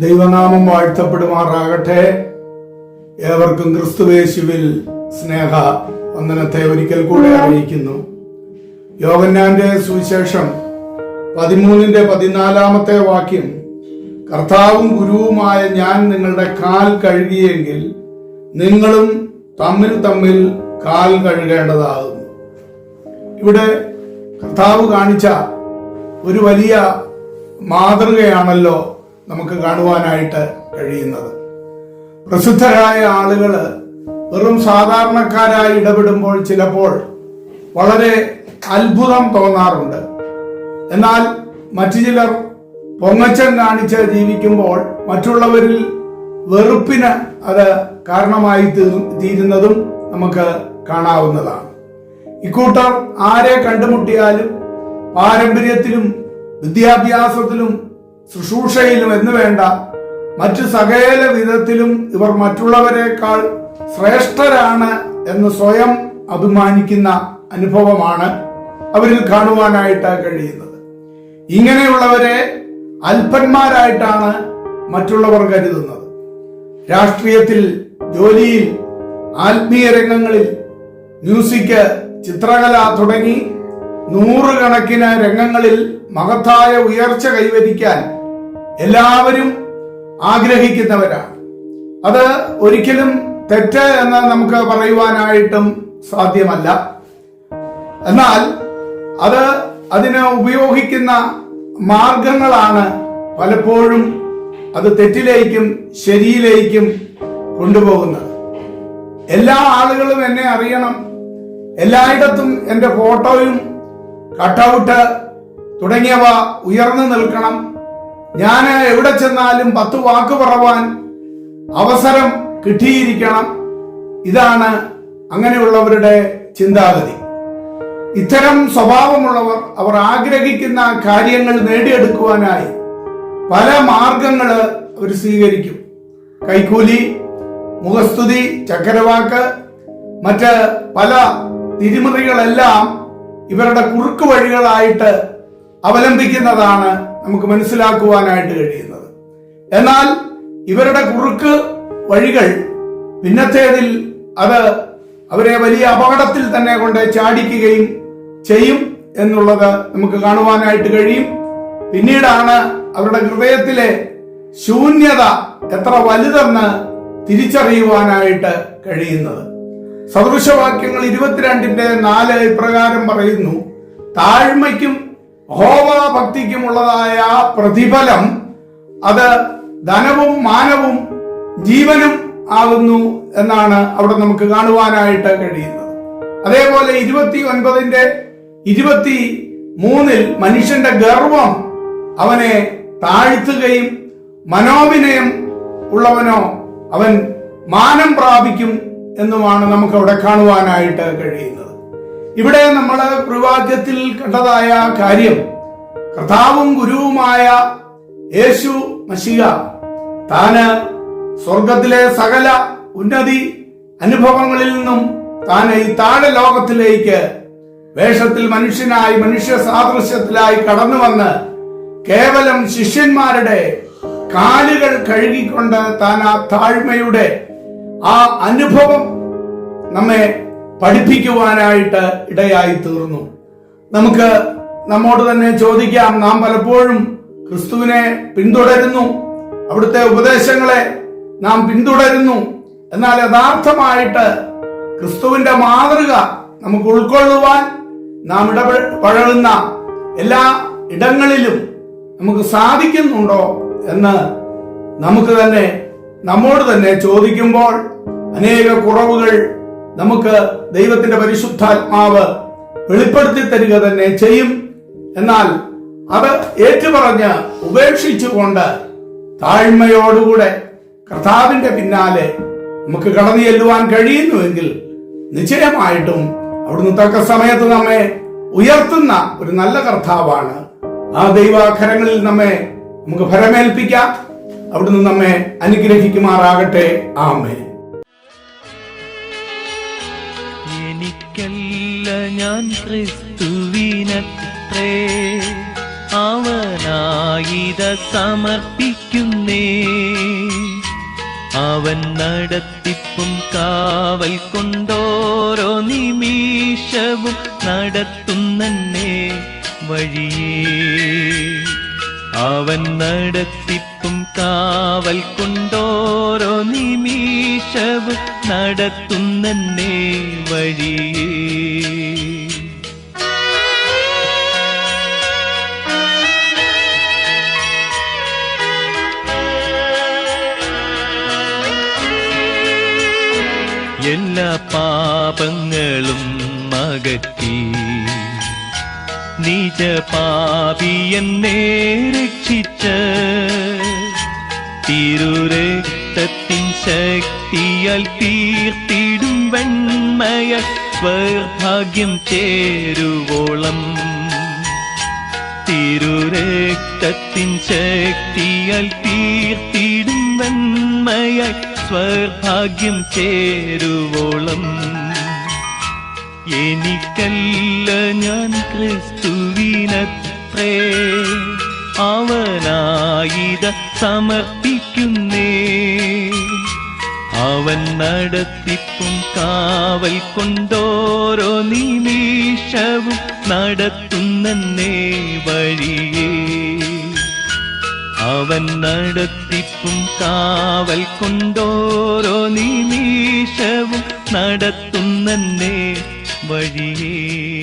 ദൈവനാമം വാഴ്ത്തപ്പെടുമാറാകട്ടെ. ഏവർക്കും ക്രിസ്തുവേശുവിൽ സ്നേഹ വന്ദനത്തെ ഒരിക്കൽ കൂടെ അറിയിക്കുന്നു. യോഹന്നാന്റെ സുവിശേഷം 13-14 വാക്യം, കർത്താവും ഗുരുവുമായ ഞാൻ നിങ്ങളുടെ കാൽ കഴുകിയെങ്കിൽ നിങ്ങളും തമ്മിൽ തമ്മിൽ കാൽ കഴുകേണ്ടതാകുന്നു. ഇവിടെ കർത്താവ് കാണിച്ച ഒരു വലിയ മാതൃകയാണല്ലോ നമുക്ക് കാണുവാനായിട്ട് കഴിയുന്നത്. പ്രസിദ്ധരായ ആളുകൾ വെറും സാധാരണക്കാരായി ഇടപെടുമ്പോൾ ചിലപ്പോൾ വളരെ അത്ഭുതം തോന്നാറുണ്ട്. എന്നാൽ മറ്റു ചിലർ പൊങ്ങച്ചം കാണിച്ച് ജീവിക്കുമ്പോൾ മറ്റുള്ളവരിൽ വെറുപ്പിന് അത് കാരണമായി തീരുന്നതും നമുക്ക് കാണാവുന്നതാണ്. ഇക്കൂട്ടർ ആരെ കണ്ടുമുട്ടിയാലും പാരമ്പര്യത്തിലും വിദ്യാഭ്യാസത്തിലും ശുശ്രൂഷയിലും എന്ന് വേണ്ട മറ്റു സകല വിധത്തിലും ഇവർ മറ്റുള്ളവരെക്കാൾ ശ്രേഷ്ഠരാണ് എന്ന് സ്വയം അഭിമാനിക്കുന്ന അനുഭവമാണ് അവരിൽ കാണുവാനായിട്ട് കഴിയുന്നത്. ഇങ്ങനെയുള്ളവരെ അല്പന്മാരായിട്ടാണ് മറ്റുള്ളവർ കരുതുന്നത്. രാഷ്ട്രീയത്തിൽ, ജോലിയിൽ, ആത്മീയ രംഗങ്ങളിൽ, മ്യൂസിക്, ചിത്രകല തുടങ്ങി നൂറുകണക്കിന് രംഗങ്ങളിൽ മഹത്തായ ഉയർച്ച കൈവരിക്കാൻ എല്ലാവരും ആഗ്രഹിക്കുന്നവരാണ്. അത് ഒരിക്കലും തെറ്റ് എന്ന് നമുക്ക് പറയുവാനായിട്ടും സാധ്യമല്ല. എന്നാൽ അതിന് ഉപയോഗിക്കുന്ന മാർഗങ്ങളാണ് പലപ്പോഴും അത് തെറ്റിലേക്കും ശരിയിലേക്കും കൊണ്ടുപോകുന്നത്. എല്ലാ ആളുകളും എന്നെ അറിയണം, എല്ലായിടത്തും എന്റെ ഫോട്ടോയും കട്ടൗട്ട് തുടങ്ങിയവ ഉയർന്നു നിൽക്കണം, ഞാൻ എവിടെ ചെന്നാലും 10 വാക്ക് പറവാൻ അവസരം കിട്ടിയിരിക്കണം. ഇതാണ് അങ്ങനെയുള്ളവരുടെ ചിന്താഗതി. ഇത്തരം സ്വഭാവമുള്ളവർ അവർ ആഗ്രഹിക്കുന്ന കാര്യങ്ങൾ നേടിയെടുക്കുവാനായി പല മാർഗങ്ങള് അവർ സ്വീകരിക്കും. കൈക്കൂലി, മുഖസ്തുതി, ചക്കരവാക്ക്, മറ്റ് പല തിരിമറികളെല്ലാം ഇവരുടെ കുറുക്കു വഴികളായിട്ട് അവലംബിക്കുന്നതാണ് നമുക്ക് മനസ്സിലാക്കുവാനായിട്ട് കഴിയുന്നത്. എന്നാൽ ഇവരുടെ കുറുക്ക് വഴികൾ പിന്നത്തേതിൽ അത് അവരെ വലിയ അപകടത്തിൽ തന്നെ കൊണ്ട് ചാടിക്കുകയും ചെയ്യും എന്നുള്ളത് നമുക്ക് കാണുവാനായിട്ട് കഴിയും. പിന്നീടാണ് അവരുടെ ഹൃദയത്തിലെ ശൂന്യത എത്ര വലുതെന്ന് തിരിച്ചറിയുവാനായിട്ട് കഴിയുന്നത്. സദൃശവാക്യങ്ങൾ 22:4 ഇപ്രകാരം പറയുന്നു, താഴ്മയ്ക്കും യഹോവാഭക്തിക്കുമുള്ളതായ പ്രതിഫലം അത് ധനവും മാനവും ജീവനും ആകുന്നു എന്നാണ് അവിടെ നമുക്ക് കാണുവാനായിട്ട് കഴിയുന്നത്. അതേപോലെ 29:23 മനുഷ്യന്റെ ഗർവം അവനെ താഴ്ത്തുകയും മനോവിനയം ഉള്ളവനോ അവൻ മാനം എന്നുമാണ് നമുക്ക് അവിടെ കാണുവാനായിട്ട് കഴിയുന്നത്. ഇവിടെ നമ്മൾ കൃവാക്യത്തിൽ കണ്ടതായ കാര്യം, കർത്താവും ഗുരുവുമായ യേശു മശിഹ താന് സ്വർഗത്തിലെ സകല ഉന്നതി അനുഭവങ്ങളിൽ നിന്നും താൻ ഈ താഴെ ലോകത്തിലേക്ക് വേഷത്തിൽ മനുഷ്യനായി, മനുഷ്യ സാദൃശ്യത്തിലായി കടന്നു വന്ന് കേവലം ശിഷ്യന്മാരുടെ കാലുകൾ കഴുകിക്കൊണ്ട് താൻ ആ താഴ്മയുടെ ആ അനുഭവം നമ്മെ പഠിപ്പിക്കുവാനായിട്ട് ഇടയായി തീർന്നു. നമുക്ക് നമ്മോട് തന്നെ ചോദിക്കാം, നാം പലപ്പോഴും ക്രിസ്തുവിനെ പിന്തുടരുന്നു, അവിടുത്തെ ഉപദേശങ്ങളെ നാം പിന്തുടരുന്നു, എന്നാൽ യഥാർത്ഥമായിട്ട് ക്രിസ്തുവിന്റെ മാതൃക നമുക്ക് ഉൾക്കൊള്ളുവാൻ നാം ഇടപഴകുന്ന എല്ലാ ഇടങ്ങളിലും നമുക്ക് സാധിക്കുന്നുണ്ടോ എന്ന് നമുക്ക് തന്നെ നമ്മോട് തന്നെ ചോദിക്കുമ്പോൾ അനേക കുറവുകൾ നമുക്ക് ദൈവത്തിന്റെ പരിശുദ്ധാത്മാവ് വെളിപ്പെടുത്തി തരിക തന്നെ ചെയ്യും. എന്നാൽ അത് ഏറ്റുപറഞ്ഞ് ഉപേക്ഷിച്ചുകൊണ്ട് താഴ്മയോടുകൂടെ കർത്താവിന്റെ പിന്നാലെ നമുക്ക് കടന്നു ചെല്ലുവാൻ കഴിയുന്നുവെങ്കിൽ നിശ്ചയമായിട്ടും അവിടുന്ന് തക്ക സമയത്ത് നമ്മെ ഉയർത്തുന്ന ഒരു നല്ല കർത്താവാണ്. ആ ദൈവാഖരങ്ങളിൽ നമ്മെ നമുക്ക് ഫലമേൽപ്പിക്കാം. അവിടുന്ന് നമ്മെ അനുഗ്രഹിക്കുമാറാകട്ടെ. ആമേൻ. എനിക്കല്ല ഞാൻ ക്രിസ്തുവിനത്രേ അവനാ അവനായിത സമർപ്പിക്കുന്നേ. അവൻ നടത്തിപ്പും കാവൽ കൊണ്ടോരോ നിമിഷവും നടത്തുന്നേ വഴിയേ. അവൻ നടത്തിപ്പും കാവൽ കൊണ്ടോരോ നിമിഷവും നടത്തുന്നേ വഴിയേ. എല്ലാ പാപങ്ങളും അകറ്റി നിജ പാപിയെന്നെ രക്ഷിച്ച തിരുരക്തത്തിൻ ശക്തിയാൽ തീർത്തിടും വെണ്മയ സ്വർഭാഗ്യം ചേരുവോളം. തിരുരക്തത്തിൻ ശക്തിയാൽ തീർത്തിടും വെണ്മയ സ്വർഭാഗ്യം ചേരുവോളം. എനിക്കല്ല ഞാൻ ക്രിസ്തുവിനത്രേ അവനായിത സമർപ്പിക്കുന്നേ. അവൻ നടത്തിപ്പും കാവൽ കൊണ്ടോരോ നിമിഷവും നടത്തുന്നേ വഴിയേ. അവൻ നടത്തിപ്പും കാവൽ കൊണ്ടോരോ നിമിഷവും നടത്തുന്നേ വഴിയേ.